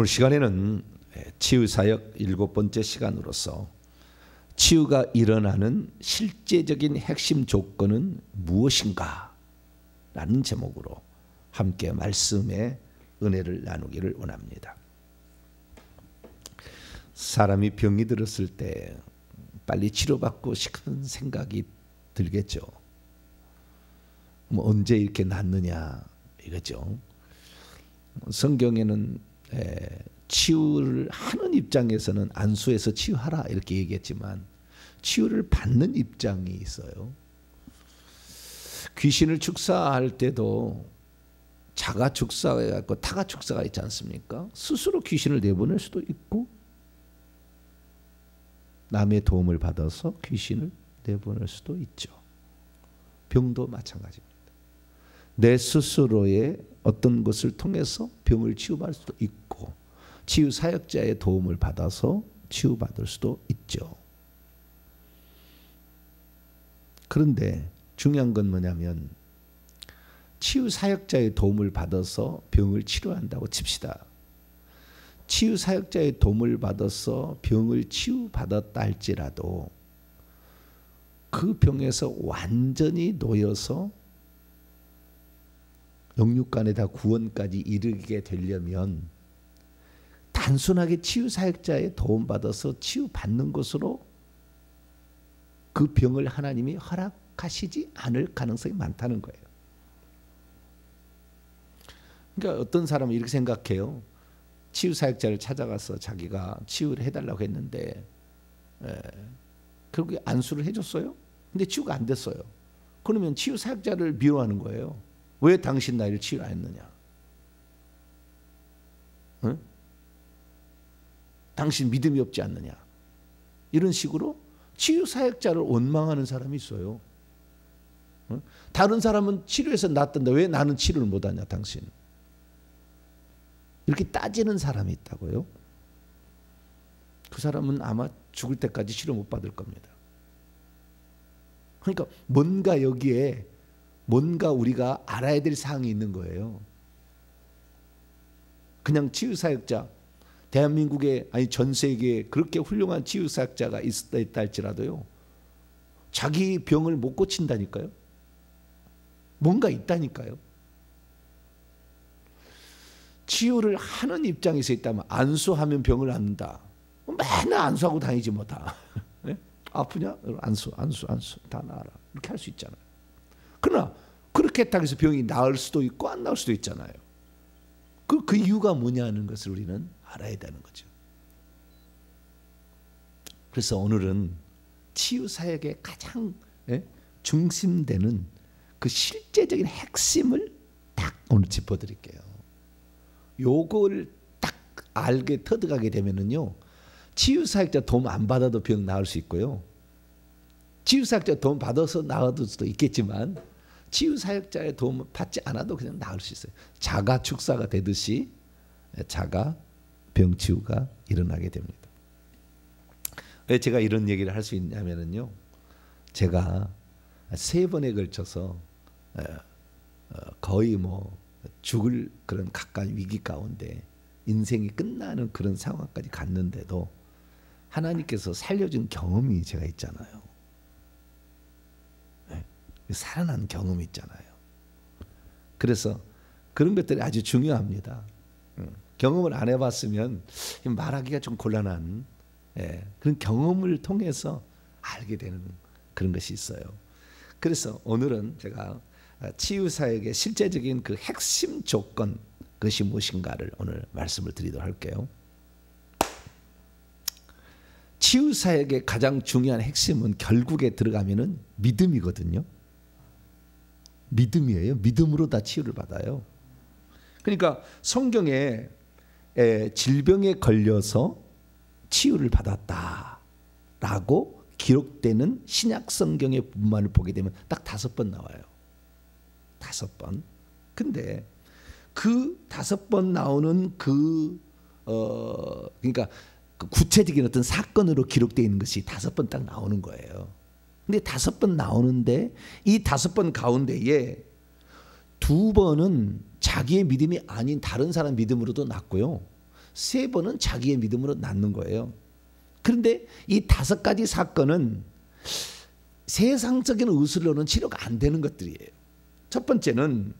오늘 시간에는 치유사역 7번째 시간으로서 치유가 일어나는 실제적인 핵심 조건은 무엇인가? 라는 제목으로 함께 말씀의 은혜를 나누기를 원합니다. 사람이 병이 들었을 때 빨리 치료받고 싶은 생각이 들겠죠. 뭐 언제 이렇게 낫느냐 이거죠. 성경에는 치유를 하는 입장에서는 안수해서 치유하라 이렇게 얘기했지만 치유를 받는 입장이 있어요. 귀신을 축사할 때도 자가 축사가 있고 타가 축사가 있지 않습니까? 스스로 귀신을 내보낼 수도 있고 남의 도움을 받아서 귀신을 내보낼 수도 있죠. 병도 마찬가지입니다. 내 스스로의 어떤 것을 통해서 병을 치유받을 수도 있고 치유 사역자의 도움을 받아서 치유받을 수도 있죠. 그런데 중요한 건 뭐냐면 치유 사역자의 도움을 받아서 병을 치료한다고 칩시다. 치유 사역자의 도움을 받아서 병을 치유받았다 할지라도 그 병에서 완전히 놓여서 영육간에다 구원까지 이르게 되려면 단순하게 치유 사역자의 도움받아서 치유받는 것으로 그 병을 하나님이 허락하시지 않을 가능성이 많다는 거예요. 그러니까 어떤 사람은 이렇게 생각해요. 치유 사역자를 찾아가서 자기가 치유를 해달라고 했는데 결국에 안수를 해줬어요. 근데 치유가 안 됐어요. 그러면 치유 사역자를 미워하는 거예요. 왜 당신 나를 치유 안 했느냐? 응? 당신 믿음이 없지 않느냐? 이런 식으로 치유 사역자를 원망하는 사람이 있어요. 응? 다른 사람은 치료해서 낫던데 왜 나는 치료를 못하냐 당신? 이렇게 따지는 사람이 있다고요. 그 사람은 아마 죽을 때까지 치료 못 받을 겁니다. 그러니까 뭔가 여기에 뭔가 우리가 알아야 될 사항이 있는 거예요. 그냥 치유사역자, 대한민국에 아니 전 세계에 그렇게 훌륭한 치유사역자가 있다 할지라도요. 자기 병을 못 고친다니까요. 뭔가 있다니까요. 치유를 하는 입장에서 있다면 안수하면 병을 낫는다. 맨날 안수하고 다니지 뭐 다. 네? 아프냐? 안수 다 나아라. 이렇게 할 수 있잖아요. 그러나 그렇게 했다고 해서 병이 나을 수도 있고 안 나을 수도 있잖아요. 그 이유가 뭐냐는 것을 우리는 알아야 되는 거죠. 그래서 오늘은 치유 사역의 가장 중심되는 그 실제적인 핵심을 딱 오늘 짚어드릴게요. 요걸 딱 알게 터득하게 되면은요, 치유 사역자 도움 안 받아도 병 나을 수 있고요. 치유 사역자 도움 받아서 나을 수도 있겠지만 치유 사역자의 도움을 받지 않아도 그냥 나을 수 있어요. 자가 축사가 되듯이 자가 병 치유가 일어나게 됩니다. 왜 제가 이런 얘기를 할 수 있냐면요, 제가 3번에 걸쳐서 거의 뭐 죽을 그런 가까운 위기 가운데 인생이 끝나는 그런 상황까지 갔는데도 하나님께서 살려준 경험이 제가 있잖아요. 살아난 경험이 있잖아요. 그래서 그런 것들이 아주 중요합니다. 경험을 안 해봤으면 말하기가 좀 곤란한 그런 경험을 통해서 알게 되는 그런 것이 있어요. 그래서 오늘은 제가 치유사역의 실제적인 그 핵심 조건 그것이 무엇인가를 오늘 말씀을 드리도록 할게요. 치유사역의 가장 중요한 핵심은 결국에 들어가면은 믿음이거든요. 믿음이에요. 믿음으로 다 치유를 받아요. 그러니까 성경에 질병에 걸려서 치유를 받았다라고 기록되는 신약 성경의 본문을 보게 되면 딱 5번 나와요. 5번. 근데 그 5번 나오는 그러니까 그 구체적인 어떤 사건으로 기록되어 있는 것이 5번 딱 나오는 거예요. 근데 5번 나오는데 이 5번 가운데에 2번은 자기의 믿음이 아닌 다른 사람 믿음으로도 났고요. 세 번은 자기의 믿음으로 낫는 거예요. 그런데 이 5가지 사건은 세상적인 의술로는 치료가 안 되는 것들이에요. 첫 번째는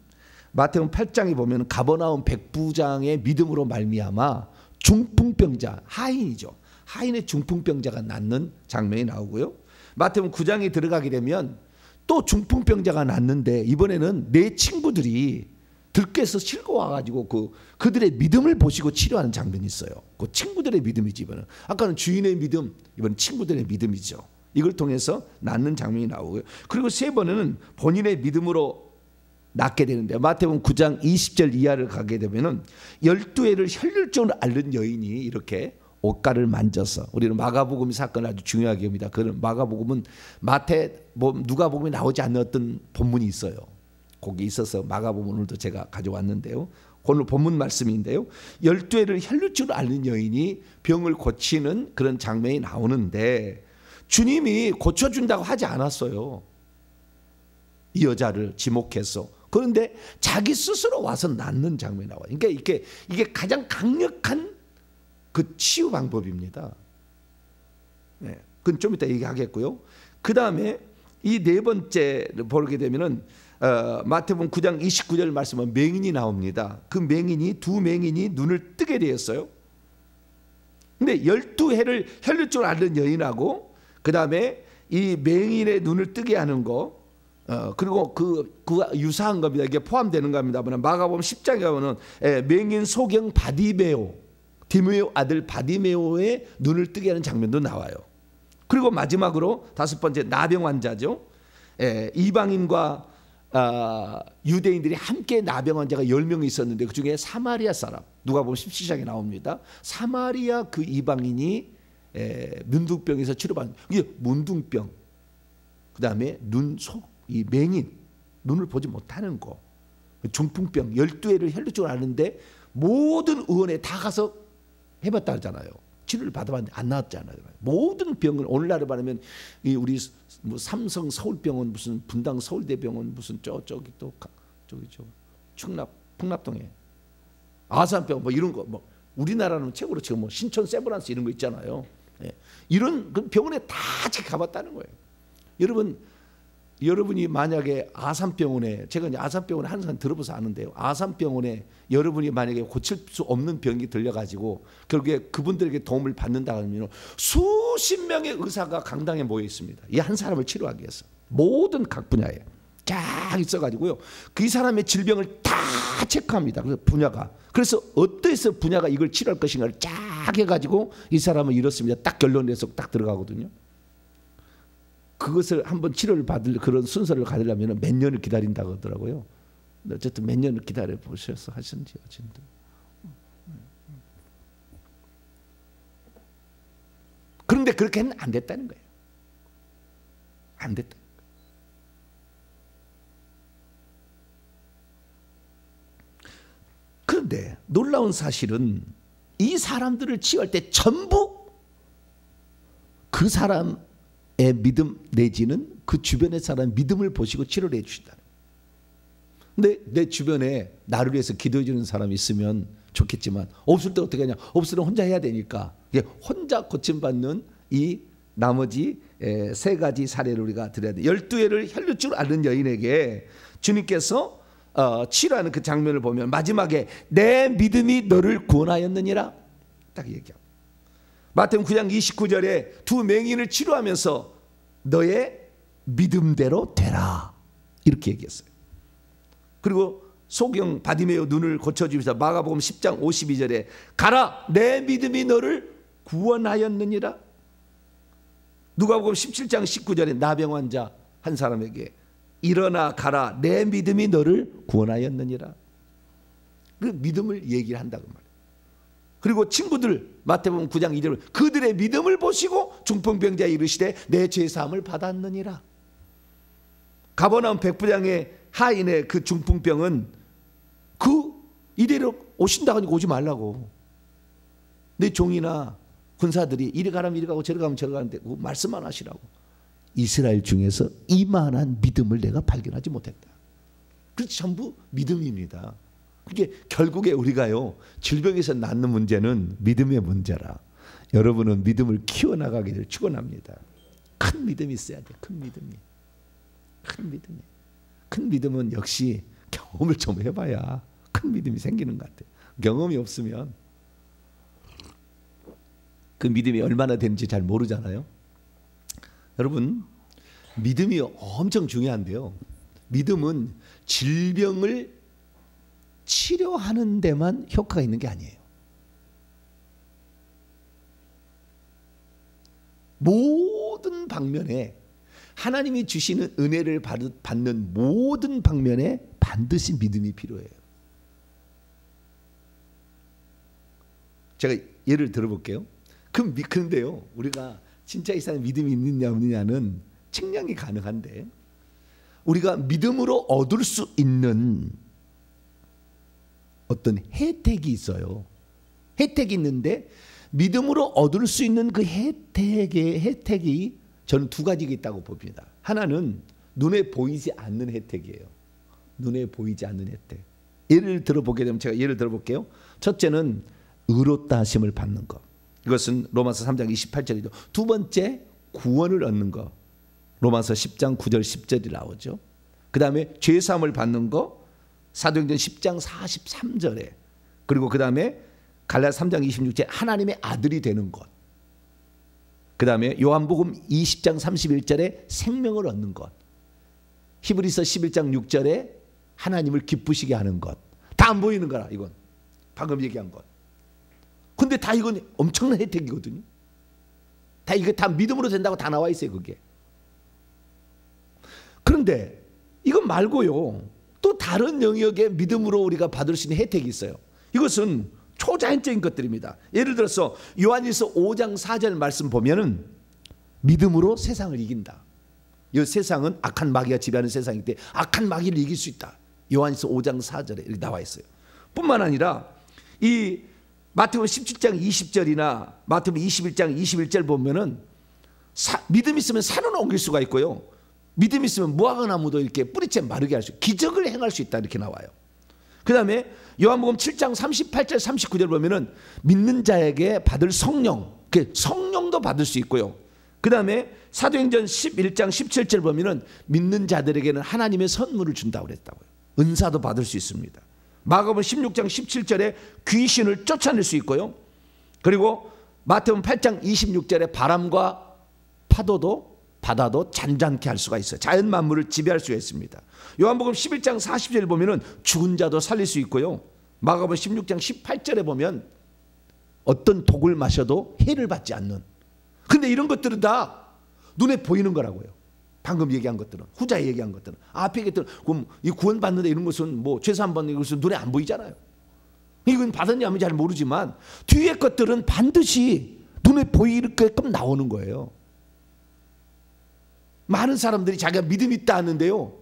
마태복음 8장에 보면 가버나움 백부장의 믿음으로 말미암아 중풍병자, 하인이죠. 하인의 중풍병자가 낫는 장면이 나오고요. 마태복음 9장에 들어가게 되면 또 중풍병자가 낫는데 이번에는 내 친구들이 들깨에서 실고 와가지고 그들의 믿음을 보시고 치료하는 장면이 있어요. 그 친구들의 믿음이지 이번은. 아까는 주인의 믿음, 이번은 친구들의 믿음이죠. 이걸 통해서 낫는 장면이 나오고요. 그리고 세 번은 본인의 믿음으로 낫게 되는데 마태복음 9장 20절 이하를 가게 되면은 12해를 혈혈증을 앓는 여인이 이렇게 옷가를 만져서, 우리는 마가복음 사건을 아주 중요하게 봅니다. 그런 마가복음은 누가복음에 나오지 않는 어떤 본문이 있어요. 거기 있어서 마가복음 오늘도 제가 가져왔는데요. 오늘 본문 말씀인데요. 12해를 혈혈증을 앓는 여인이 병을 고치는 그런 장면이 나오는데 주님이 고쳐준다고 하지 않았어요. 이 여자를 지목해서. 그런데 자기 스스로 와서 낫는 장면이 나와요. 그러니까 이게 가장 강력한 그 치유 방법입니다. 네, 그건 좀 이따 얘기하겠고요. 그 다음에 이 네 번째를 보게 되면은 마태복음 9장 29절 말씀은 맹인이 나옵니다. 그 맹인이 두 맹인이 눈을 뜨게 되었어요. 근데 12해를 혈혈증을 앓는 여인하고 그 다음에 이 맹인의 눈을 뜨게 하는 거 그리고 그 유사한 겁니다. 이게 포함되는 겁니다. 마가복음 10장에 보면 맹인 소경 바디메오, 디메오 아들 바디메오의 눈을 뜨게 하는 장면도 나와요. 그리고 마지막으로 5번째 나병 환자죠. 이방인과 유대인들이 함께 나병 환자가 10명이 있었는데 그중에 사마리아 사람, 누가복음 17장에 나옵니다. 사마리아 그 이방인이 문둥병에서 치료받는, 이게 문둥병, 그 다음에 이 맹인, 눈을 보지 못하는 거, 중풍병 12해를 혈류증을 앓는데 모든 의원에 다 가서 해봤다 하잖아요. 치료를 받아봤는데 안 나왔잖아요. 모든 병을 오늘날에 말하면 우리 뭐 삼성 서울병원, 무슨 분당 서울대병원, 무슨 저기 또 저기 풍납동에 아산병 뭐 이런 거, 뭐 우리나라는 최고로 지금 뭐 신촌 세브란스 이런 거 있잖아요. 이런 병원에 다 가봤다는 거예요. 여러분이 만약에 아산병원에, 제가 이제 아산병원에 항상 들어봐서 아는데요. 아산병원에 여러분이 만약에 고칠 수 없는 병이 들려가지고 결국에 그분들에게 도움을 받는다 하면 수십 명의 의사가 강당에 모여 있습니다. 이 한 사람을 치료하기 위해서. 모든 각 분야에 쫙 있어가지고요. 그 사람의 질병을 다 체크합니다. 그래서 분야가. 그래서 어떠해서 분야가 이걸 치료할 것인가를 쫙 해가지고 이 사람은 이렇습니다. 딱 결론내서 딱 들어가거든요. 그것을 한번 치료를 받을 그런 순서를 가지려면 몇 년을 기다린다고 하더라고요. 어쨌든 몇 년을 기다려 보셔서 하신지 어쨌든. 그런데 그렇게는 안 됐다는 거예요. 안 됐다. 그런데 놀라운 사실은 이 사람들을 치유할 때 전부 그 사람 믿음 내지는 그 주변의 사람 믿음을 보시고 치료를 해주신다. 근데 내 주변에 나를 위해서 기도해 주는 사람이 있으면 좋겠지만 없을 때 어떻게 하냐? 없으면 혼자 해야 되니까 혼자 고침받는 이 나머지 3가지 사례를 우리가 드려야 돼. 12해를 혈류증을 앓는 여인에게 주님께서 치료하는 그 장면을 보면 마지막에 내 믿음이 너를 구원하였느니라 딱 얘기합니다. 마태복음 9장 29절에 두 맹인을 치료하면서 너의 믿음대로 되라 이렇게 얘기했어요. 그리고 소경 바디메오 눈을 고쳐주면서 마가복음 10장 52절에 가라 내 믿음이 너를 구원하였느니라. 누가복음 17장 19절에 나병 환자 한 사람에게 일어나 가라 내 믿음이 너를 구원하였느니라. 그 믿음을 얘기를 한다고 말이에요. 그리고 친구들 마태복음 9장 2절 그들의 믿음을 보시고 중풍병자에 이르시되 내 죄사함을 받았느니라. 가버나움 백부장의 하인의 그 중풍병은 이대로 오신다고 하니까 오지 말라고. 내 종이나 군사들이 이리 가라면 이리 가고 저리 가면 저리 가는데 그 말씀만 하시라고. 이스라엘 중에서 이만한 믿음을 내가 발견하지 못했다. 그래서 전부 믿음입니다. 그게 결국에 우리가요, 질병에서 낫는 문제는 믿음의 문제라. 여러분은 믿음을 키워나가기를 축원합니다. 큰 믿음이 있어야 돼. 큰 믿음이. 큰 믿음은 역시 경험을 좀 해봐야 큰 믿음이 생기는 것 같아요. 경험이 없으면 그 믿음이 얼마나 되는지 잘 모르잖아요. 여러분, 믿음이 엄청 중요한데요. 믿음은 질병을 치료하는 데만 효과가 있는 게 아니에요. 모든 방면에 하나님이 주시는 은혜를 받는 모든 방면에 반드시 믿음이 필요해요. 제가 예를 들어볼게요. 그런데요, 우리가 진짜 이 사람이 믿음이 있느냐 없느냐는 측량이 가능한데, 우리가 믿음으로 얻을 수 있는 어떤 혜택이 있어요. 혜택이 있는데 믿음으로 얻을 수 있는 그 혜택이 저는 두 가지가 있다고 봅니다. 하나는 눈에 보이지 않는 혜택이에요. 눈에 보이지 않는 혜택. 예를 들어보게 되면 제가 예를 들어볼게요. 첫째는 의롭다 하심을 받는 것. 이것은 로마서 3장 28절이죠. 두 번째, 구원을 얻는 것. 로마서 10장 9절 10절이 나오죠. 그 다음에 죄사함을 받는 것, 사도행전 10장 43절에, 그리고 그 다음에 갈라디아 3장 26절에 하나님의 아들이 되는 것, 그 다음에 요한복음 20장 31절에 생명을 얻는 것, 히브리서 11장 6절에 하나님을 기쁘시게 하는 것. 다 안 보이는 거라, 이건. 방금 얘기한 것. 근데 다 이건 엄청난 혜택이거든요. 다 이거 다 믿음으로 된다고 다 나와 있어요, 그게. 그런데 이것 말고요, 또 다른 영역의 믿음으로 우리가 받을 수 있는 혜택이 있어요. 이것은 초자연적인 것들입니다. 예를 들어서 요한일서 5장 4절 말씀 보면은 믿음으로 세상을 이긴다. 이 세상은 악한 마귀가 지배하는 세상이기 때문에 악한 마귀를 이길 수 있다. 요한일서 5장 4절에 이렇게 나와 있어요. 뿐만 아니라 이 마태복음 17장 20절이나 마태복음 21장 21절 보면은 믿음 있으면 산을 옮길 수가 있고요. 믿음 있으면 무화과나무도 이렇게 뿌리채 마르게 할 수, 기적을 행할 수 있다, 이렇게 나와요. 그 다음에 요한복음 7장 38절 39절 보면은 믿는 자에게 받을 성령, 성령도 받을 수 있고요. 그 다음에 사도행전 11장 17절 보면은 믿는 자들에게는 하나님의 선물을 준다고 그랬다고요. 은사도 받을 수 있습니다. 마가복음 16장 17절에 귀신을 쫓아낼 수 있고요. 그리고 마태복음 8장 26절에 바람과 파도도 바다도 잔잔케 할 수가 있어요. 자연 만물을 지배할 수가 있습니다. 요한복음 11장 40절 보면은 죽은 자도 살릴 수 있고요. 마가복음 16장 18절에 보면 어떤 독을 마셔도 해를 받지 않는. 근데 이런 것들은 다 눈에 보이는 거라고요. 방금 얘기한 것들은, 후자에 얘기한 것들은. 앞에 얘기했던 그럼 이 구원 받는다 이런 것은 뭐 죄사함 받는 것은 눈에 안 보이잖아요. 이건 받았냐 하면 잘 모르지만 뒤에 것들은 반드시 눈에 보이게끔 나오는 거예요. 많은 사람들이 자기가 믿음이 있다 하는데요,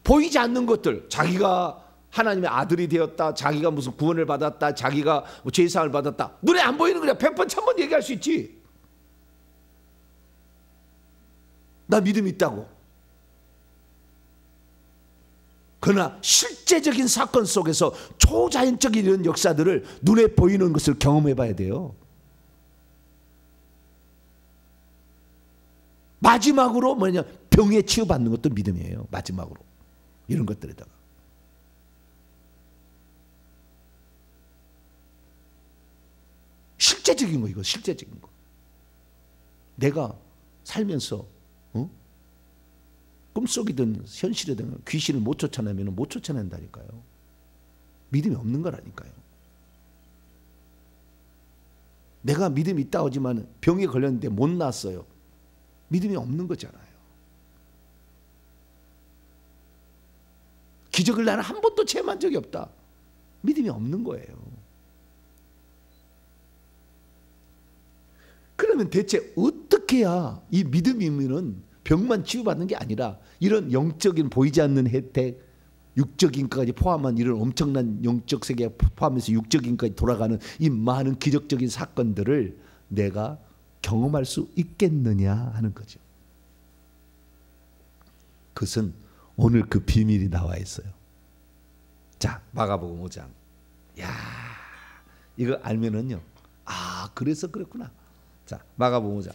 보이지 않는 것들, 자기가 하나님의 아들이 되었다, 자기가 무슨 구원을 받았다, 자기가 뭐 죄사함을 받았다, 눈에 안 보이는 거냐. 100번 1000번 얘기할 수 있지. 나 믿음이 있다고. 그러나 실제적인 사건 속에서 초자연적인 이런 역사들을 눈에 보이는 것을 경험해 봐야 돼요. 마지막으로 뭐냐, 병에 치유받는 것도 믿음이에요. 마지막으로 이런 것들에다가 실제적인 거, 이거 실제적인 거. 내가 살면서 꿈속이든 현실이든 귀신을 못 쫓아내면 못 쫓아낸다니까요. 믿음이 없는 거라니까요. 내가 믿음이 있다 하지만 병에 걸렸는데 못 났어요. 믿음이 없는 거잖아요. 기적을 나는 한 번도 체험한 적이 없다. 믿음이 없는 거예요. 그러면 대체 어떻게 해야 이 믿음이면은 병만 치유받는 게 아니라 이런 영적인 보이지 않는 혜택, 육적인 것까지 포함한 이런 엄청난 영적 세계가 포함해서 육적인 것까지 돌아가는 이 많은 기적적인 사건들을 내가 경험할 수 있겠느냐 하는 거죠. 그것은 오늘 그 비밀이 나와 있어요. 자, 마가복음 5장 야, 이거 알면은요, 그래서 그랬구나. 자, 마가복음 5장.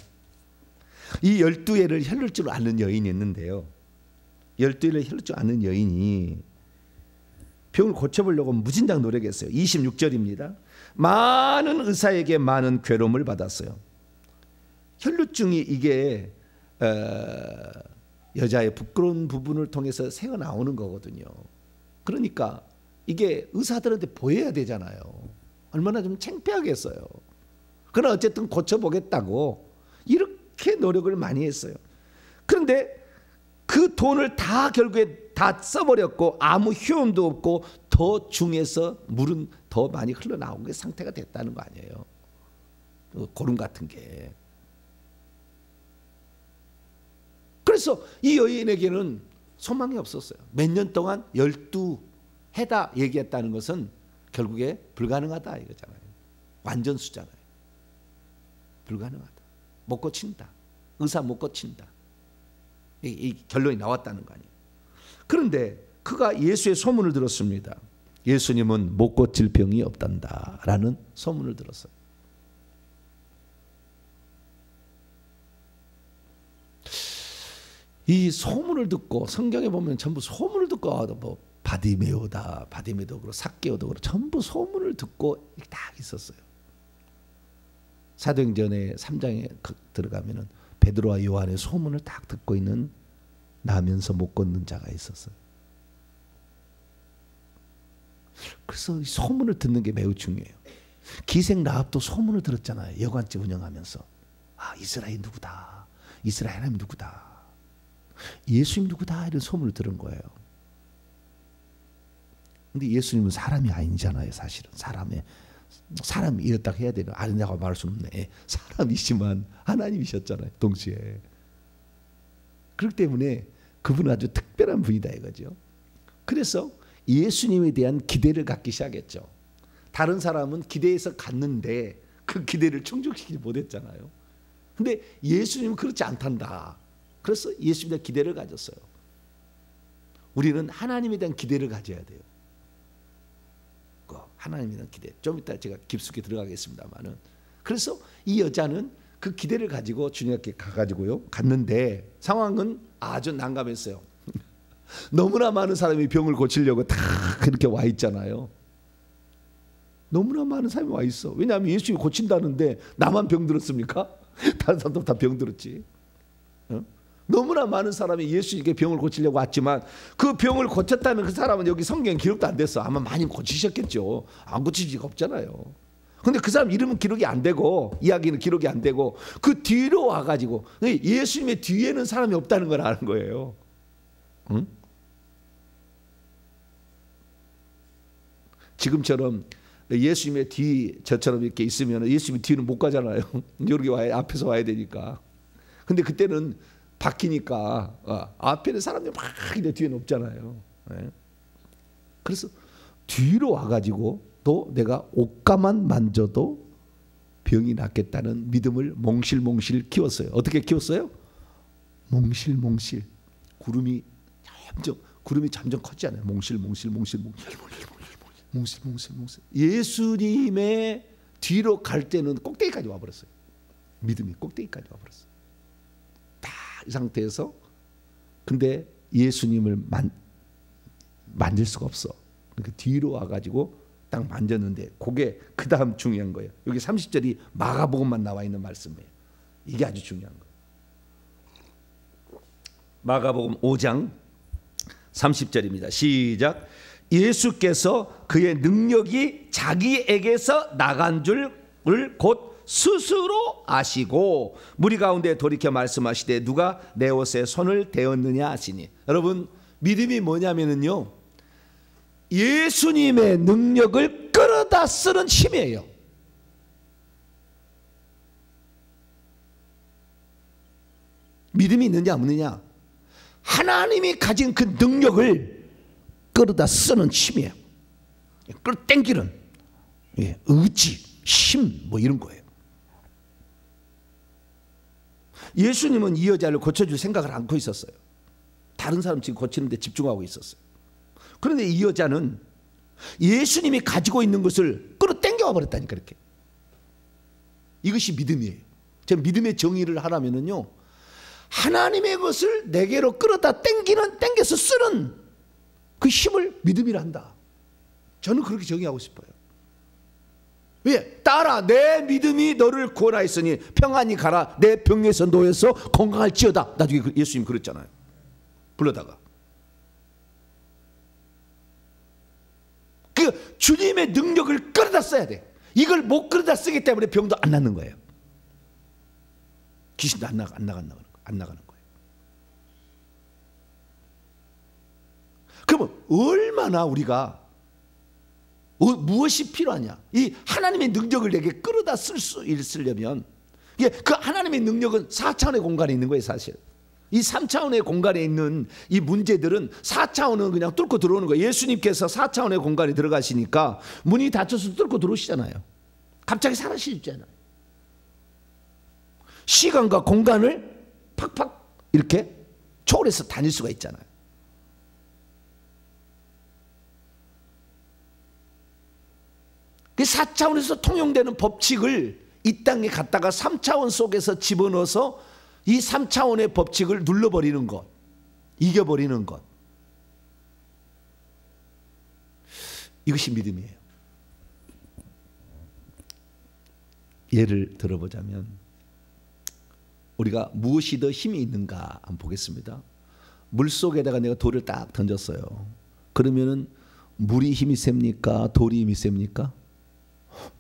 이 12해를 혈룰 줄 아는 여인이 있는데요, 12해를 혈룰 줄 아는 여인이 병을 고쳐보려고 무진장 노력했어요. 26절입니다. 많은 의사에게 많은 괴로움을 받았어요. 혈루증이 이게 여자의 부끄러운 부분을 통해서 새어 나오는 거거든요. 그러니까 이게 의사들한테 보여야 되잖아요. 얼마나 좀 창피하겠어요. 그러나 어쨌든 고쳐보겠다고 이렇게 노력을 많이 했어요. 그런데 그 돈을 다 결국에 다 써버렸고 아무 효험도 없고 더 중에서 물은 더 많이 흘러나오는 상태가 됐다는 거 아니에요. 고름 같은 게. 그래서 이 여인에게는 소망이 없었어요. 몇 년 동안 12해다 얘기했다는 것은 결국에 불가능하다 이거잖아요. 완전수잖아요. 불가능하다. 못 고친다. 의사 못 고친다. 이 결론이 나왔다는 거 아니에요. 그런데 그가 예수의 소문을 들었습니다. 예수님은 못 고칠 병이 없단다 라는 소문을 들었어요. 이 소문을 듣고, 성경에 보면 전부 소문을 듣고, 뭐 바디메오다, 바디메도 그렇고 삭개오도 그렇고 전부 소문을 듣고 딱 있었어요. 사도행전의 3장에 들어가면은 베드로와 요한의 소문을 딱 듣고 있는 나면서 못 걷는 자가 있었어요. 그래서 이 소문을 듣는 게 매우 중요해요. 기생 라합도 소문을 들었잖아요. 여관집 운영하면서. 이스라엘 누구다. 이스라엘 하나님 누구다. 예수님 누구다 이런 소문을 들은 거예요. 근데 예수님은 사람이 아니잖아요. 사실은 사람이 이랬다 해야 되나 아니냐고 말할 수 없네. 사람이지만 하나님이셨잖아요. 동시에. 그렇기 때문에 그분은 아주 특별한 분이다 이거죠. 그래서 예수님에 대한 기대를 갖기 시작했죠. 다른 사람은 기대해서 갔는데 그 기대를 충족시키지 못했잖아요. 근데 예수님은 그렇지 않단다. 그래서 예수님에 대한 기대를 가졌어요. 우리는 하나님에 대한 기대를 가져야 돼요. 하나님에 대한 기대. 좀 이따 제가 깊숙이 들어가겠습니다만은. 그래서 이 여자는 그 기대를 가지고 주님께 가가지고요 갔는데 상황은 아주 난감했어요. 너무나 많은 사람이 병을 고치려고 다 그렇게 와 있잖아요. 너무나 많은 사람이 와 있어. 왜냐하면 예수님이 고친다는데 나만 병 들었습니까? 다른 사람도 다 병 들었지. 너무나 많은 사람이 예수님께 병을 고치려고 왔지만 그 병을 고쳤다는 그 사람은 여기 성경에 기록도 안 됐어. 아마 많이 고치셨겠죠. 안 고칠 리가 없잖아요. 근데 그 사람 이름은 기록이 안 되고 이야기는 기록이 안 되고 그 뒤로 와가지고 예수님의 뒤에는 사람이 없다는 걸 아는 거예요. 응? 지금처럼 예수님의 뒤 저처럼 이렇게 있으면 예수님의 뒤는 못 가잖아요. 여기 와야 앞에서 와야 되니까. 근데 그때는 바뀌니까 앞에는 사람들이 막 이래 뒤에는 없잖아요. 네. 그래서 뒤로 와가지고 또 내가 옷가만 만져도 병이 낫겠다는 믿음을 몽실몽실 키웠어요. 어떻게 키웠어요? 몽실몽실. 구름이 점점 컸잖아요. 몽실몽실. 예수님의 뒤로 갈 때는 꼭대기까지 와버렸어요. 믿음이 꼭대기까지 와버렸어요. 다 이 상태에서 근데 예수님을 만질 수가 없어. 그러니까 뒤로 와가지고 딱 만졌는데 그게 그 다음 중요한 거예요. 여기 30절이 마가복음만 나와 있는 말씀이에요. 이게 아주 중요한 거예요. 마가복음 5장 30절입니다. 시작. 예수께서 그의 능력이 자기에게서 나간 줄을 곧 스스로 아시고 무리 가운데 돌이켜 말씀하시되 누가 내 옷에 손을 대었느냐 하시니. 여러분 믿음이 뭐냐면요 예수님의 능력을 끌어다 쓰는 힘이에요. 믿음이 있느냐 없느냐 하나님이 가진 그 능력을 끌어다 쓰는 힘이에요. 끌어당기는 의지, 힘 뭐 이런 거예요. 예수님은 이 여자를 고쳐줄 생각을 안고 있었어요. 다른 사람 지금 고치는 데 집중하고 있었어요. 그런데 이 여자는 예수님이 가지고 있는 것을 끌어당겨 버렸다니까. 이렇게. 이것이 믿음이에요. 제가 믿음의 정의를 하라면은요, 하나님의 것을 내게로 끌어다 당겨서 쓰는 그 힘을 믿음이라 한다. 저는 그렇게 정의하고 싶어요. 왜? 따라 내 믿음이 너를 구원하였으니 평안히 가라. 내 병에서 놓여서 건강할지어다. 나중에 예수님 그랬잖아요. 불러다가. 그 주님의 능력을 끌어다 써야 돼. 이걸 못 끌어다 쓰기 때문에 병도 안 낫는 거예요. 귀신도 안 나가는 거예요. 그러면 얼마나 우리가 무엇이 필요하냐? 이 하나님의 능력을 내게 끌어다 쓸 수 있으려면, 그 하나님의 능력은 4차원의 공간에 있는 거예요. 사실 이 3차원의 공간에 있는 이 문제들은 4차원은 그냥 뚫고 들어오는 거예요. 예수님께서 4차원의 공간에 들어가시니까 문이 닫혀서 뚫고 들어오시잖아요. 갑자기 사라지잖아요. 시간과 공간을 팍팍 이렇게 초월해서 다닐 수가 있잖아요. 그 4차원에서 통용되는 법칙을 이 땅에 갖다가 3차원 속에서 집어넣어서 이 3차원의 법칙을 눌러버리는 것, 이겨버리는 것, 이것이 믿음이에요. 예를 들어보자면 우리가 무엇이 더 힘이 있는가 한번 보겠습니다. 물속에다가 내가 돌을 딱 던졌어요. 그러면은 물이 힘이 셉니까? 돌이 힘이 셉니까?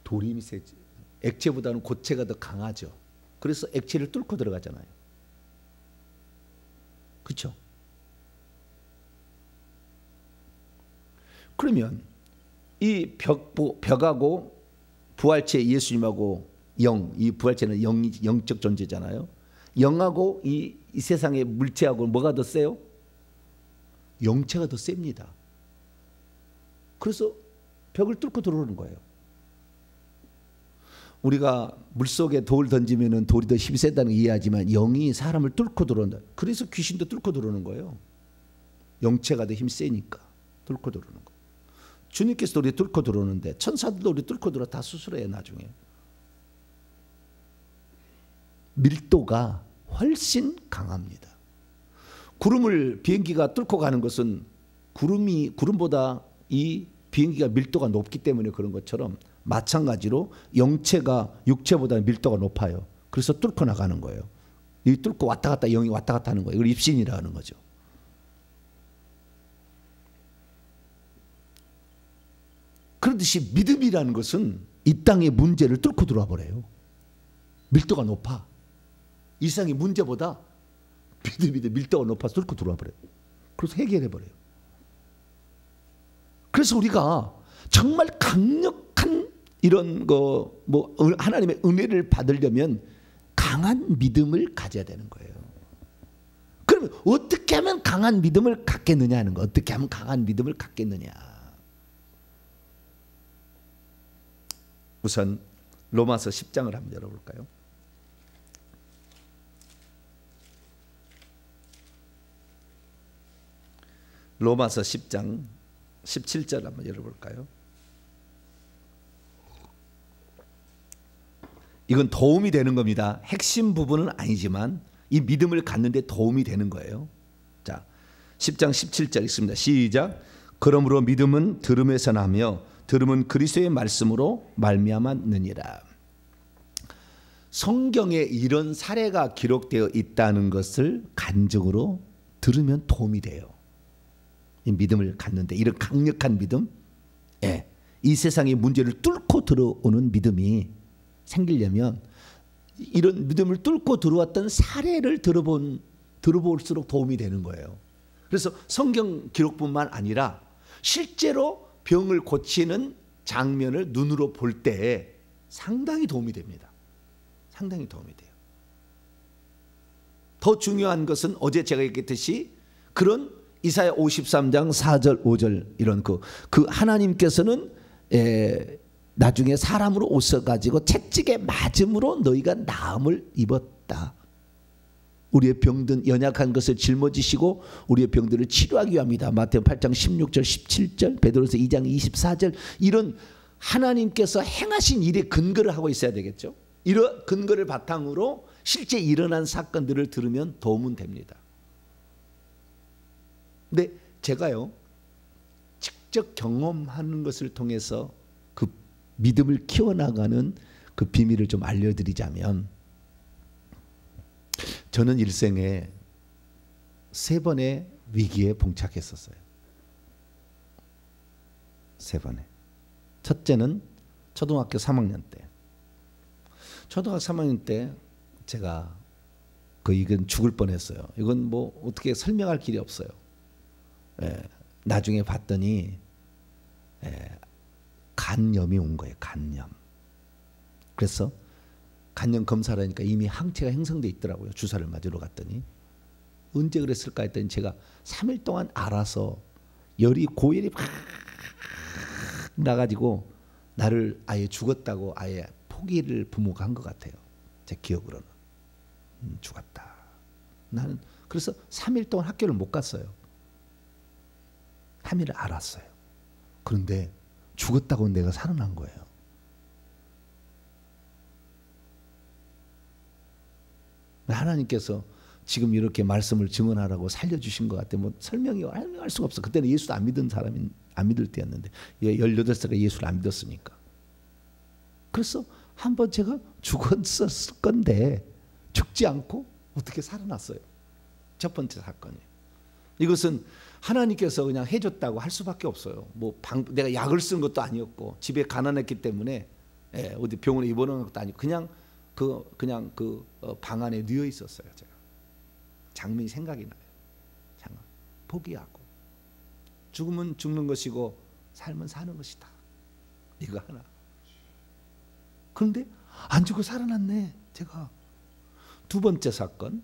돌이 힘이 세지. 액체보다는 고체가 더 강하죠. 그래서 액체를 뚫고 들어가잖아요. 그렇죠? 그러면 이 벽하고 부활체 예수님하고 이 부활체는 영적 존재잖아요. 영하고 이 세상의 물체하고 뭐가 더 세요? 영체가 더 셉니다. 그래서 벽을 뚫고 들어오는 거예요. 우리가 물속에 돌 던지면 돌이 더 힘이 세다는 걸 이해하지만 영이 사람을 뚫고 들어온다. 그래서 귀신도 뚫고 들어오는 거예요. 영체가 더 힘이 세니까 뚫고 들어오는 거예요. 주님께서도 우리 뚫고 들어오는데 천사들도 우리 뚫고 들어 다 수술해요. 나중에 밀도가 훨씬 강합니다. 구름을 비행기가 뚫고 가는 것은 구름보다 이 비행기가 밀도가 높기 때문에 그런 것처럼 마찬가지로 영체가 육체보다 밀도가 높아요. 그래서 뚫고 나가는 거예요. 이 뚫고 왔다 갔다 영이 왔다 갔다 하는 거예요. 이걸 입신이라 하는 거죠. 그렇듯이 믿음이라는 것은 이 땅의 문제를 뚫고 들어와 버려요. 밀도가 높아. 이 세상의 문제보다 믿음이 밀도가 높아서 뚫고 들어와 버려요. 그래서 해결해 버려요. 그래서 우리가 정말 강력한 이런 하나님의 은혜를 받으려면 강한 믿음을 가져야 되는 거예요. 그러면 어떻게 하면 강한 믿음을 갖겠느냐 하는 거. 어떻게 하면 강한 믿음을 갖겠느냐. 우선 로마서 10장을 한번 열어볼까요? 로마서 10장 17절 한번 열어볼까요? 이건 도움이 되는 겁니다. 핵심 부분은 아니지만 이 믿음을 갖는 데 도움이 되는 거예요. 자, 10장 17절 읽습니다. 시작. 그러므로 믿음은 들음에서 나며 들음은 그리스도의 말씀으로 말미암았느니라. 성경에 이런 사례가 기록되어 있다는 것을 간증으로 들으면 도움이 돼요. 이 믿음을 갖는데 이런 강력한 믿음, 이 세상의 문제를 뚫고 들어오는 믿음이 생기려면 이런 믿음을 뚫고 들어왔던 사례를 들어볼수록 도움이 되는 거예요. 그래서 성경 기록뿐만 아니라 실제로 병을 고치는 장면을 눈으로 볼 때 상당히 도움이 됩니다. 상당히 도움이 돼요. 더 중요한 것은 어제 제가 얘기했듯이 그런 이사야 53장 4절 5절 이런 그 하나님께서는 나중에 사람으로 오셔가지고 채찍에 맞음으로 너희가 나음을 입었다. 우리의 병든 연약한 것을 짊어지시고 우리의 병들을 치료하기 위함이다. 마태복음 8장 16절 17절, 베드로서 2장 24절. 이런 하나님께서 행하신 일의 근거를 하고 있어야 되겠죠. 이런 근거를 바탕으로 실제 일어난 사건들을 들으면 도움은 됩니다. 근데 제가요, 직접 경험하는 것을 통해서 그 믿음을 키워나가는 그 비밀을 좀 알려드리자면, 저는 일생에 3번의 위기에 봉착했었어요. 3번에. 첫째는 초등학교 3학년 때. 초등학교 3학년 때 제가 이건 죽을 뻔했어요. 이건 뭐 어떻게 설명할 길이 없어요. 나중에 봤더니 간염이 온 거예요. 간염. 그래서 간염 검사를 하니까 이미 항체가 형성돼 있더라고요. 주사를 맞으러 갔더니. 언제 그랬을까 했더니 제가 3일 동안 알아서 고열이 막 나가지고 나를 아예 죽었다고 아예 포기를 부모가 한 것 같아요. 제 기억으로는. 죽었다. 나는 그래서 3일 동안 학교를 못 갔어요. 함의를 알았어요. 그런데 죽었다고 내가 살아난 거예요. 하나님께서 지금 이렇게 말씀을 증언하라고 살려주신 것 같아요. 뭐 설명할 수가 없어. 그때는 예수도 안 믿은 사람이 안 믿을 때였는데 18살에 예수를 안 믿었으니까. 그래서 한번 제가 죽었을 건데 죽지 않고 어떻게 살아났어요. 첫 번째 사건이. 이것은 하나님께서 그냥 해줬다고 할 수밖에 없어요. 뭐 내가 약을 쓴 것도 아니었고 집에 가난했기 때문에 어디 병원에 입원한 것도 아니고 그냥 방 안에 누워 있었어요. 제가 장면이 생각이 나요. 포기하고 죽으면 죽는 것이고 삶은 사는 것이다. 이거 하나. 그런데 안 죽고 살아났네. 제가. 두 번째 사건.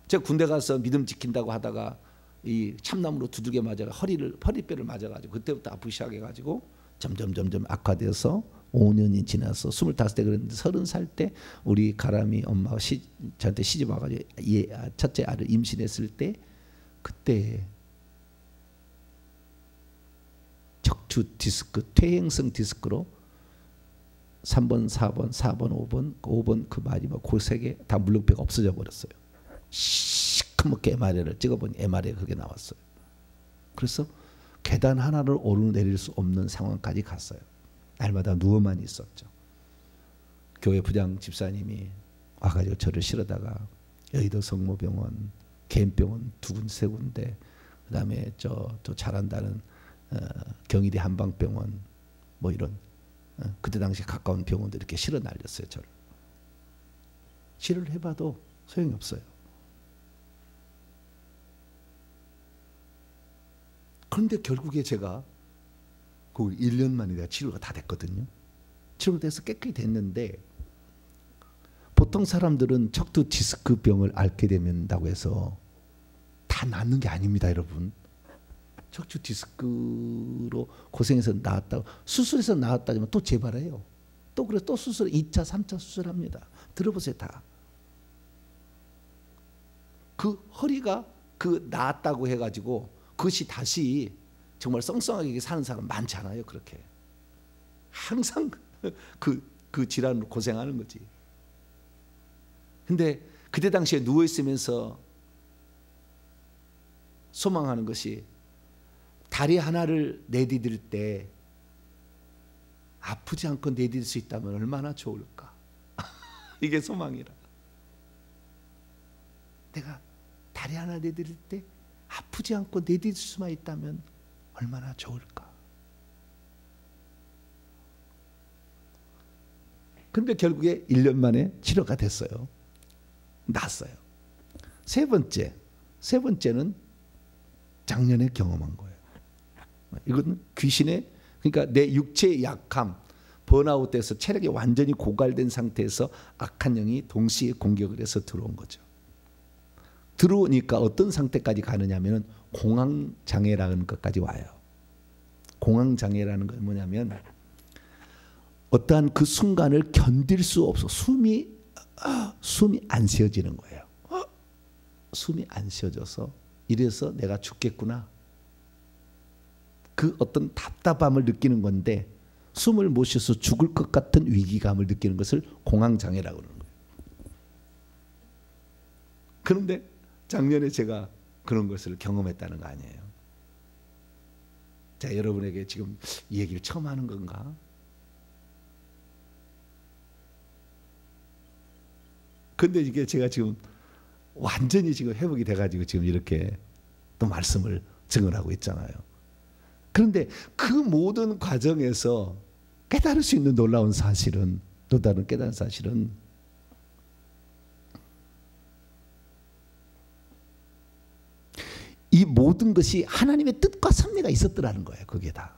제가 군대 가서 믿음 지킨다고 하다가 이 참나무로 두들겨 맞아가 허리뼈를 맞아가지고 그때부터 아프기 시작해가지고 점점 악화되어서 5년이 지나서 25대 그랬는데 30살 때 우리 가람이 엄마가 저한테 시집 와가지고 첫째 아를 임신했을 때 그때 척추 디스크 퇴행성 디스크로 3번, 4번, 4번, 5번 그 마지막 그 3개 다 물렁뼈가 없어져 버렸어요. 시커멓게 MRI를 찍어보니 MRI가 그게 나왔어요. 그래서 계단 하나를 오르내릴 수 없는 상황까지 갔어요. 날마다 누워만 있었죠. 교회 부장 집사님이 와가지고 저를 실어다가 여의도 성모병원, 개인병원 2군데, 그다음에 또 잘한다는 경희대 한방병원 뭐 이런 그때 당시 가까운 병원들 이렇게 실어 날렸어요. 저를. 치료를 해봐도 소용이 없어요. 그런데 결국에 제가 그 1년 만에 내가 치료가 다 됐거든요. 치료가 돼서 깨끗이 됐는데 보통 사람들은 척추 디스크 병을 앓게 된다고 해서 다 낫는 게 아닙니다, 여러분. 척추 디스크로 고생해서 나았다고 수술해서 나았다지만 또 재발해요. 또 그래서 또 수술 2차, 3차 수술합니다. 들어보세요, 다. 그 허리가 나았다고 해가지고 그것이 다시 정말 썽썽하게 사는 사람 많지 않아요. 그렇게 항상 그 질환으로 고생하는 거지. 근데 그때 당시에 누워 있으면서 소망하는 것이 다리 하나를 내디딜 때 아프지 않고 내디딜 수 있다면 얼마나 좋을까. 이게 소망이라. 내가 다리 하나 내디딜 때 아프지 않고 내디딜 수만 있다면 얼마나 좋을까. 그런데 결국에 1년 만에 치료가 됐어요. 났어요. 세 번째는 작년에 경험한 거예요. 이건 귀신의, 그러니까 내 육체의 약함, 번아웃돼서 체력이 완전히 고갈된 상태에서 악한 영이 동시에 공격을 해서 들어온 거죠. 들어오니까 어떤 상태까지 가느냐면 공황장애라는 것까지 와요. 공황장애라는 건 뭐냐면 어떠한 그 순간을 견딜 수 없어 숨이 안 쉬어지는 거예요. 숨이 안 쉬어져서 이래서 내가 죽겠구나. 그 어떤 답답함을 느끼는 건데 숨을 못 쉬어서 죽을 것 같은 위기감을 느끼는 것을 공황장애라고 그러는 거예요. 그런데 작년에 제가 그런 것을 경험했다는 거 아니에요. 자, 여러분에게 지금 이 얘기를 처음 하는 건가? 근데 이게 제가 지금 완전히 지금 회복이 돼가지고 지금 이렇게 또 말씀을 증언하고 있잖아요. 그런데 그 모든 과정에서 깨달을 수 있는 놀라운 사실은, 또 다른 깨달은 사실은 이 모든 것이 하나님의 뜻과 섭리가 있었더라는 거예요. 그게 다.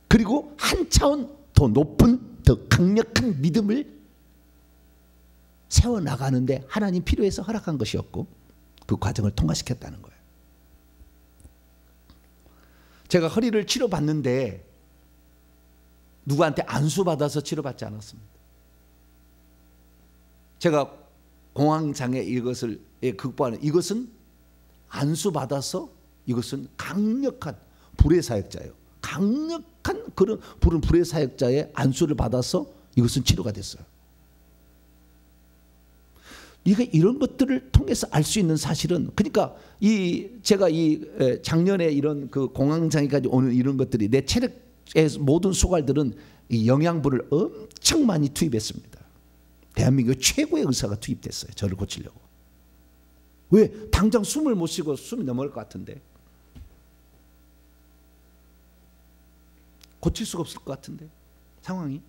그리고 한 차원 더 높은, 더 강력한 믿음을 세워나가는데 하나님 필요해서 허락한 것이었고 그 과정을 통과시켰다는 거예요. 제가 허리를 치료받는데 누구한테 안수받아서 치료받지 않았습니다. 제가 공황장애 이것을 극복하는, 이것은 안수받아서, 이것은 강력한 불의 사역자예요. 강력한 그런 불의 사역자의 안수를 받아서 이것은 치료가 됐어요. 이런 것들을 통해서 알 수 있는 사실은, 그러니까 제가 작년에 이런 그 공황장애까지 오는 이런 것들이 내 체력의 모든 소갈들은 이 영양분을 엄청 많이 투입했습니다. 대한민국 최고의 의사가 투입됐어요. 저를 고치려고. 왜? 당장 숨을 못 쉬고 숨이 넘어갈 것 같은데, 고칠 수가 없을 것 같은데 상황이.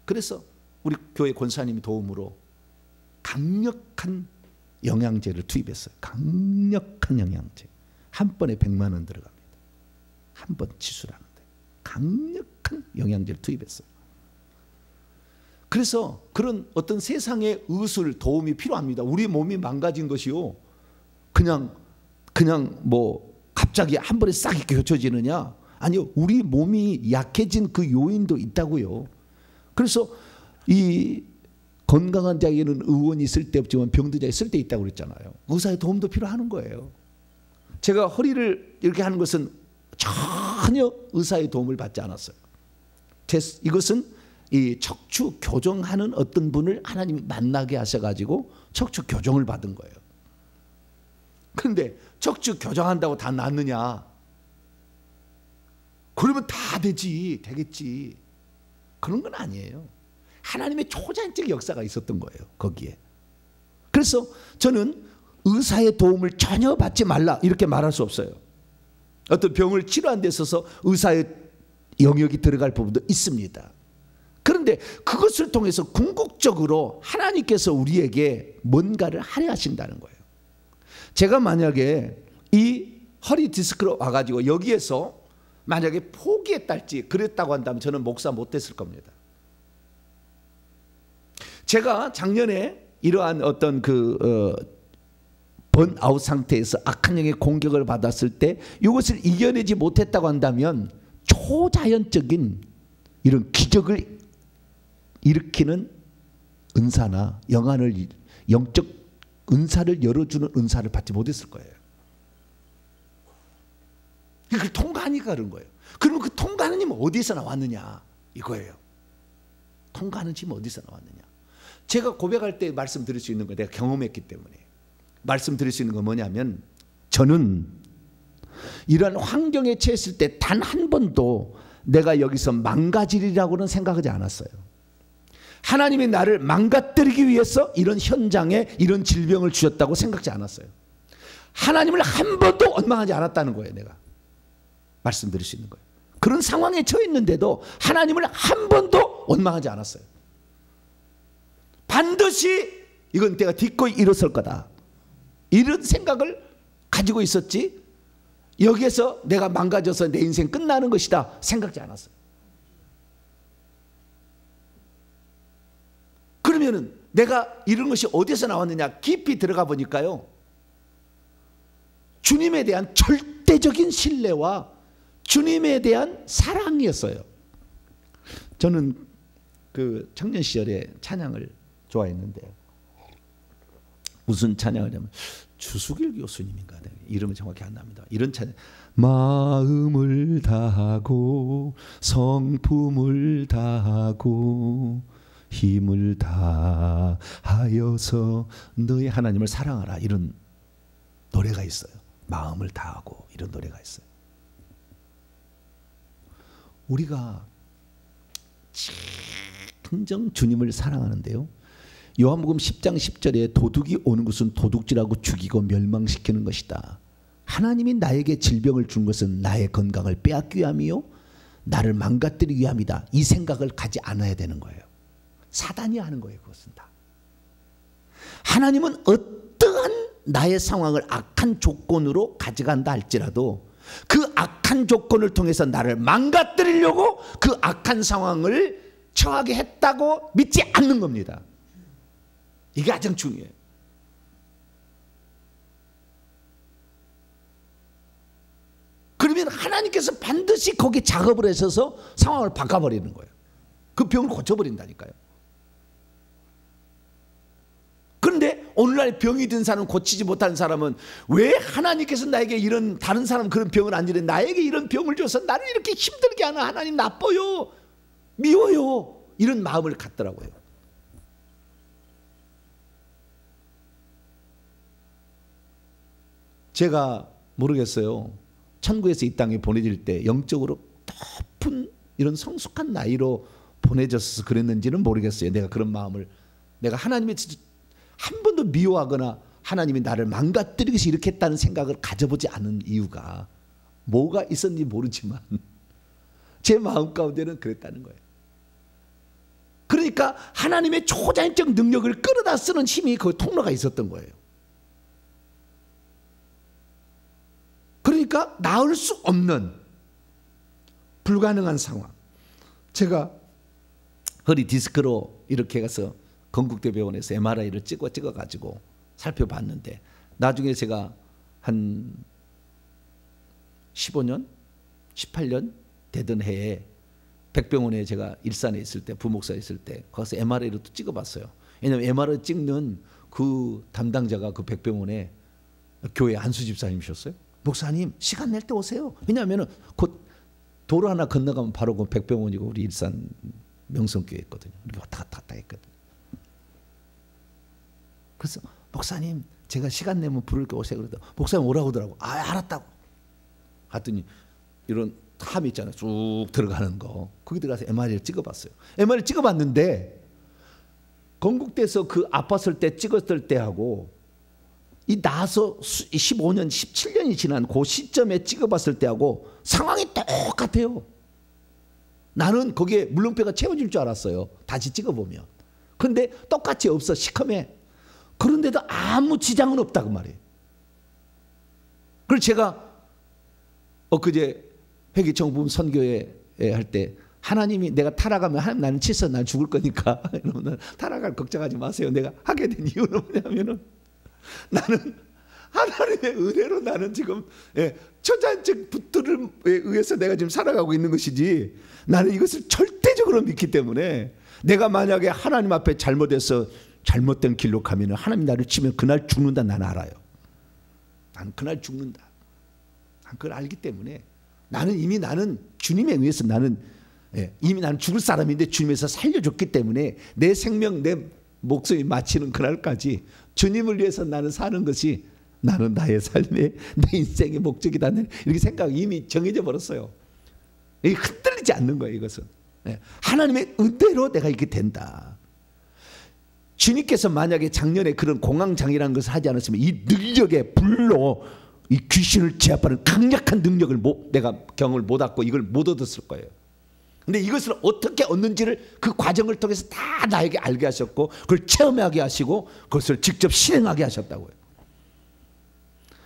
그래서 우리 교회 권사님이 도움으로 강력한 영양제를 투입했어요. 강력한 영양제. 한 번에 100만 원 들어갑니다. 한 번 치수하는데 강력한 영양제를 투입했어요. 그래서 그런 어떤 세상의 의술 도움이 필요합니다. 우리 몸이 망가진 것이요, 그냥 뭐 갑자기 한 번에 싹 이렇게 고쳐지느냐? 아니요, 우리 몸이 약해진 그 요인도 있다고요. 그래서 이 건강한 자에게는 의원이 있을 데 없지만 병든 자에게 쓸 데 있다고 그랬잖아요. 의사의 도움도 필요하는 거예요. 제가 허리를 이렇게 하는 것은 전혀 의사의 도움을 받지 않았어요. 이것은 이 척추 교정하는 어떤 분을 하나님이 만나게 하셔가지고 척추 교정을 받은 거예요. 그런데 척추 교정한다고 다 낫느냐? 그러면 다 되겠지. 그런 건 아니에요. 하나님의 초자연적 역사가 있었던 거예요, 거기에. 그래서 저는 의사의 도움을 전혀 받지 말라 이렇게 말할 수 없어요. 어떤 병을 치료하는 데 있어서 의사의 영역이 들어갈 부분도 있습니다. 그런데 그것을 통해서 궁극적으로 하나님께서 우리에게 뭔가를 하려 하신다는 거예요. 제가 만약에 이 허리 디스크로 와가지고 여기에서 만약에 포기했달지 그랬다고 한다면 저는 목사 못됐을 겁니다. 제가 작년에 이러한 어떤 번아웃 상태에서 악한 영의 공격을 받았을 때 이것을 이겨내지 못했다고 한다면 초자연적인 이런 기적을 일으키는 은사나 영적 은사를 열어주는 은사를 받지 못했을 거예요. 그걸 통과하니까 그런 거예요. 그러면 그 통과하는 힘은 어디서 나왔느냐 이거예요. 통과하는 힘은 어디서 나왔느냐. 제가 고백할 때 말씀드릴 수 있는 거 내가 경험했기 때문에 말씀드릴 수 있는 건 뭐냐면, 저는 이러한 환경에 처했을 때 단 한 번도 내가 여기서 망가지리라고는 생각하지 않았어요. 하나님이 나를 망가뜨리기 위해서 이런 현장에 이런 질병을 주셨다고 생각지 않았어요. 하나님을 한 번도 원망하지 않았다는 거예요. 내가 말씀드릴 수 있는 거예요. 그런 상황에 처했는데도 하나님을 한 번도 원망하지 않았어요. 반드시 이건 내가 딛고 일어설 거다 이런 생각을 가지고 있었지, 여기에서 내가 망가져서 내 인생 끝나는 것이다 생각지 않았어요. 그러면은 내가 이런 것이 어디서 나왔느냐 깊이 들어가 보니까요, 주님에 대한 절대적인 신뢰와 주님에 대한 사랑이었어요. 저는 그 청년 시절에 찬양을 좋아했는데 무슨 찬양하냐면 주수길 교수님인가 이름은 정확히 안 납니다. 이런 찬양. 마음을 다하고 성품을 다하고 힘을 다하여서 너의 하나님을 사랑하라, 이런 노래가 있어요. 마음을 다하고 이런 노래가 있어요. 우리가 진정 주님을 사랑하는데요, 요한복음 10장 10절에 도둑이 오는 것은 도둑질하고 죽이고 멸망시키는 것이다. 하나님이 나에게 질병을 준 것은 나의 건강을 빼앗기 위함이요 나를 망가뜨리기 위함이다. 이 생각을 가지 않아야 되는 거예요. 사단이 하는 거예요. 그것은 다. 하나님은 어떠한 나의 상황을 악한 조건으로 가져간다 할지라도 그 악한 조건을 통해서 나를 망가뜨리려고 그 악한 상황을 처하게 했다고 믿지 않는 겁니다. 이게 가장 중요해요. 그러면 하나님께서 반드시 거기에 작업을 하셔서 상황을 바꿔버리는 거예요. 그 병을 고쳐버린다니까요. 그런데 오늘날 병이 든 사람은, 고치지 못한 사람은 왜 하나님께서 나에게 이런, 다른 사람 그런 병을 안 주는데 나에게 이런 병을 줘서 나를 이렇게 힘들게 하나, 하나님 나빠요, 미워요, 이런 마음을 갖더라고요. 제가 모르겠어요. 천국에서 이 땅에 보내질 때 영적으로 높은 이런 성숙한 나이로 보내졌어서 그랬는지는 모르겠어요. 내가 그런 마음을, 내가 하나님의 한 번도 미워하거나 하나님이 나를 망가뜨리기 위해서 이렇게 했다는 생각을 가져보지 않은 이유가 뭐가 있었는지 모르지만 제 마음 가운데는 그랬다는 거예요. 그러니까 하나님의 초자연적 능력을 끌어다 쓰는 힘이 그 통로가 있었던 거예요. 그러니까 나을 수 없는 불가능한 상황. 제가 허리 디스크로 이렇게 가서 건국대병원에서 MRI를 찍어가지고 살펴봤는데, 나중에 제가 한 15년, 18년 되던 해에 백병원에 제가 일산에 있을 때, 부목사에 있을 때 거기서 MRI를 또 찍어봤어요. 왜냐하면 MRI 찍는 그 담당자가 그 백병원에 교회 안수 집사님이셨어요. 목사님 시간 낼 때 오세요. 왜냐하면 곧 도로 하나 건너가면 바로 그 백병원이고 우리 일산 명성교회 있거든요. 우리 왔다 갔다 했거든요. 그래서 목사님 제가 시간 내면 부를 게 오세요. 그러더니 목사님 오라고 하더라고. 아 알았다고. 갔더니 이런 탐이 있잖아요. 쭉 들어가는 거. 거기 들어가서 MRI를 찍어봤어요. MRI를 찍어봤는데 건국대에서 그 아팠을 때 찍었을 때하고 이 나서 15년, 17년이 지난 그 시점에 찍어봤을 때하고 상황이 똑같아요. 나는 거기에 물렁뼈가 채워질 줄 알았어요. 다시 찍어보면. 그런데 똑같이 없어. 시커매. 그런데도 아무 지장은 없다 그 말이에요. 그래서 제가 엊그제 회계청부분 선교회 할 때 하나님이 내가 타락하면 하나님 나는 치서 난 죽을 거니까 여러분 타락할 걱정하지 마세요. 내가 하게 된 이유는 뭐냐면은 나는 하나님의 은혜로 나는 지금 초자연적 붙들에 의해서 내가 지금 살아가고 있는 것이지, 나는 이것을 절대적으로 믿기 때문에 내가 만약에 하나님 앞에 잘못해서 잘못된 길로 가면 하나님 나를 치면 그날 죽는다 나는 알아요. 나는 그날 죽는다. 나는 그걸 알기 때문에 나는 이미 나는 주님에 의해서 나는 이미 나는 죽을 사람인데 주님에서 살려줬기 때문에 내 생명 내 목숨이 마치는 그날까지 주님을 위해서 나는 사는 것이 나는 나의 삶의 내 인생의 목적이다. 이렇게 생각이 이미 정해져 버렸어요. 흔들리지 않는 거예요. 이것은 하나님의 은혜로 내가 이렇게 된다. 주님께서 만약에 작년에 그런 공황장애라는 것을 하지 않았으면 이 능력의 불로 이 귀신을 제압하는 강력한 능력을 내가 경험을 못 얻고 이걸 못 얻었을 거예요. 근데 이것을 어떻게 얻는지를 그 과정을 통해서 다 나에게 알게 하셨고 그걸 체험하게 하시고 그것을 직접 실행하게 하셨다고요.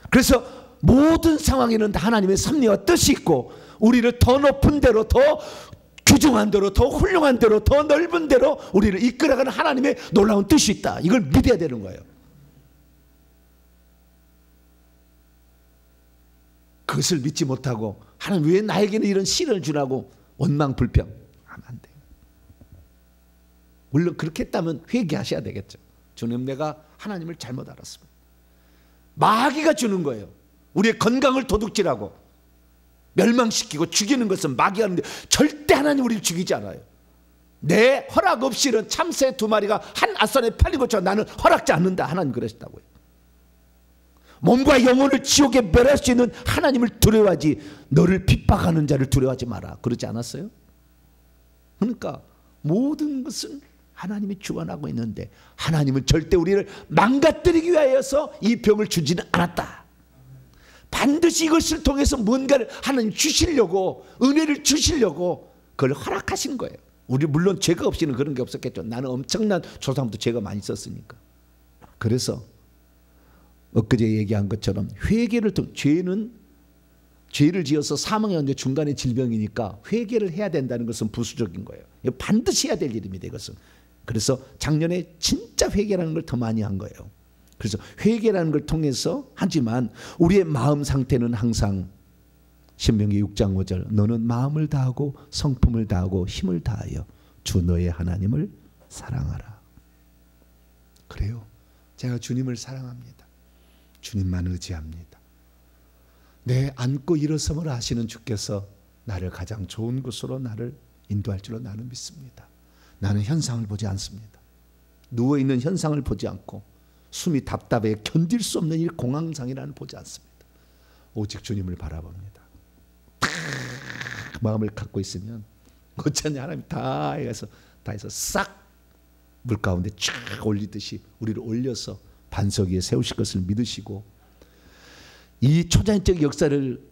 그래서 모든 상황에는 하나님의 섭리와 뜻이 있고 우리를 더 높은 데로, 더 귀중한 데로, 더 훌륭한 데로, 더 넓은 데로 우리를 이끌어가는 하나님의 놀라운 뜻이 있다. 이걸 믿어야 되는 거예요. 그것을 믿지 못하고 하나님 왜 나에게는 이런 시련을 주라고 원망 불평 하면 안 돼요. 물론 그렇게 했다면 회개하셔야 되겠죠. 주님, 내가 하나님을 잘못 알았습니다. 마귀가 주는 거예요. 우리의 건강을 도둑질하고 멸망시키고 죽이는 것은 마귀가 하는데 절대 하나님 우리를 죽이지 않아요. 내 허락 없이는 참새 2마리가 한 아선에 팔린 것처럼 나는 허락지 않는다. 하나님 그러셨다고요. 몸과 영혼을 지옥에 멸할 수 있는 하나님을 두려워하지 너를 핍박하는 자를 두려워하지 마라. 그러지 않았어요? 그러니까 모든 것은 하나님이 주관하고 있는데 하나님은 절대 우리를 망가뜨리기 위하여서 이 병을 주지는 않았다. 반드시 이것을 통해서 뭔가를 하나님 주시려고, 은혜를 주시려고 그걸 허락하신 거예요. 우리 물론 죄가 없이는 그런 게 없었겠죠. 나는 엄청난 조상부터 죄가 많이 있었으니까. 그래서 엊그제 얘기한 것처럼 회개를 통해, 죄를 지어서 사망하는데 중간에 질병이니까 회개를 해야 된다는 것은 부수적인 거예요. 반드시 해야 될 일입니다. 이것은. 그래서 작년에 진짜 회개라는 걸 더 많이 한 거예요. 그래서 회개라는 걸 통해서 하지만 우리의 마음 상태는 항상 신명기 6장 5절 너는 마음을 다하고 성품을 다하고 힘을 다하여 주 너의 하나님을 사랑하라. 그래요. 제가 주님을 사랑합니다. 주님만 의지합니다. 내 앉고 일어섬을 하시는 주께서 나를 가장 좋은 곳으로 나를 인도할 줄로 나는 믿습니다. 나는 현상을 보지 않습니다. 누워있는 현상을 보지 않고 숨이 답답해 견딜 수 없는 이 공황장애라는 보지 않습니다. 오직 주님을 바라봅니다. 마음을 갖고 있으면 어쩌냐 하나님 다 해서 싹 물 가운데 쫙 올리듯이 우리를 올려서 반석 위에 세우실 것을 믿으시고 이 초자연적 역사를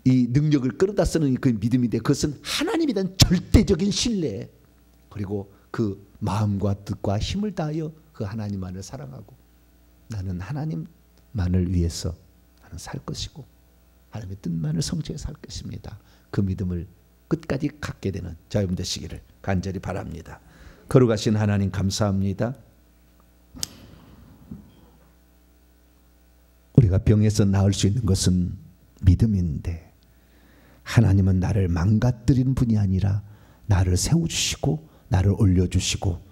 이 능력을 끌어다 쓰는 그 믿음인데 그것은 하나님에 대한 절대적인 신뢰 그리고 그 마음과 뜻과 힘을 다하여 그 하나님만을 사랑하고 나는 하나님만을 위해서 나는 살 것이고 하나님의 뜻만을 성취해 살 것입니다. 그 믿음을 끝까지 갖게 되는 자 여러분 되시기를 간절히 바랍니다. 거룩하신 하나님 감사합니다. 우리가 병에서 나을 수 있는 것은 믿음인데 하나님은 나를 망가뜨리는 분이 아니라 나를 세워주시고 나를 올려주시고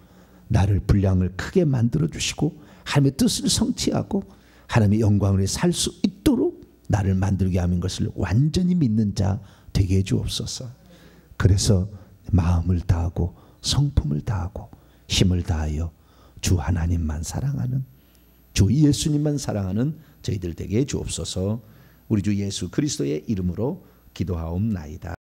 나를 분량을 크게 만들어주시고 하나님의 뜻을 성취하고 하나님의 영광을 위해 살 수 있도록 나를 만들게 하는 것을 완전히 믿는 자 되게 해주옵소서. 그래서 마음을 다하고 성품을 다하고 힘을 다하여 주 하나님만 사랑하는 주 예수님만 사랑하는 저희들 되게 해주옵소서. 우리 주 예수 그리스도의 이름으로 기도하옵나이다.